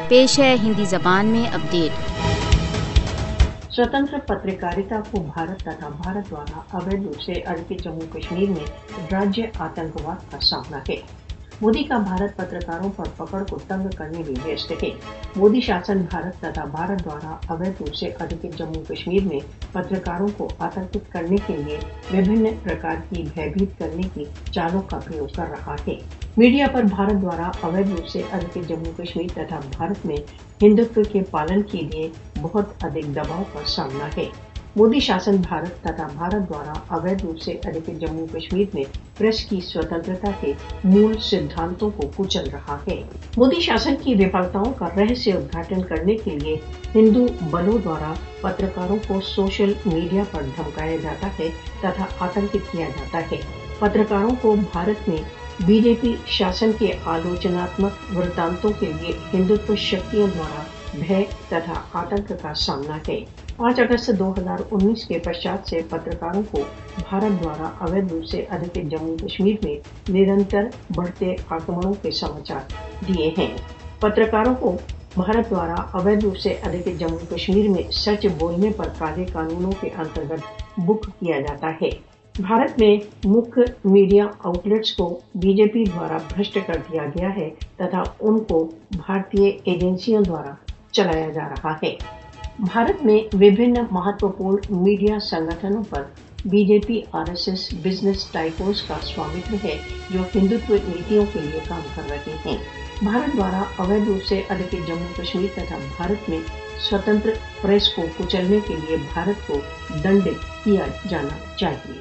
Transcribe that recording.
پیش ہے ہندی زبان میں اپڈیٹ۔ स्वतंत्र पत्रकारिता को भारत तथा भारत द्वारा अवैध रूप से अर्पित जम्मू कश्मीर में राज्य आतंकवाद का सामना है। मोदी का भारत पत्रकारों पर पकड़ को तंग करने में व्यस्त है। मोदी शासन भारत तथा भारत द्वारा अवैध रूप से अधिकृत जम्मू कश्मीर में पत्रकारों को आतंकित करने के लिए विभिन्न प्रकार की भयभीत करने की चालों का प्रयोग कर रहा है। मीडिया पर भारत द्वारा अवैध रूप से अधिकृत जम्मू कश्मीर तथा भारत में हिंदुत्व के पालन के लिए बहुत अधिक दबाव का सामना है। मोदी शासन भारत तथा भारत द्वारा अवैध रूप से अधिकृत जम्मू कश्मीर में प्रेस की स्वतंत्रता के मूल सिद्धांतों को कुचल रहा है। मोदी शासन की विफलताओं का रहस्य उद्घाटन करने के लिए हिंदू बलों द्वारा पत्रकारों को सोशल मीडिया पर धमकाया जाता है तथा आतंकित किया जाता है। पत्रकारों को भारत में बीजेपी शासन के आलोचनात्मक वृत्तांतों के लिए हिंदुत्व शक्तियों द्वारा भय तथा आतंक का सामना है। 5 अगस्त 2019 के पश्चात से पत्रकारों को भारत द्वारा अवैध रूप से अधिकृत जम्मू कश्मीर में निरंतर बढ़ते आक्रमणों के समाचार दिए हैं। पत्रकारों को भारत द्वारा अवैध रूप से अधिकृत जम्मू कश्मीर में सच बोलने पर काले कानूनों के अंतर्गत बुक किया जाता है। भारत में मुख्य मीडिया आउटलेट्स को बीजेपी द्वारा भ्रष्ट कर दिया गया है तथा उनको भारतीय एजेंसियों द्वारा चलाया जा रहा है। भारत में विभिन्न महत्वपूर्ण मीडिया संगठनों पर बीजेपी आरएसएस बिजनेस टाइकोन्स का स्वामित्व है जो हिंदुत्व नीतियों के लिए काम कर रहे हैं। भारत द्वारा अवैध रूप से अधिकृत जम्मू कश्मीर तथा भारत में स्वतंत्र प्रेस को कुचलने के लिए भारत को दंडित किया जाना चाहिए।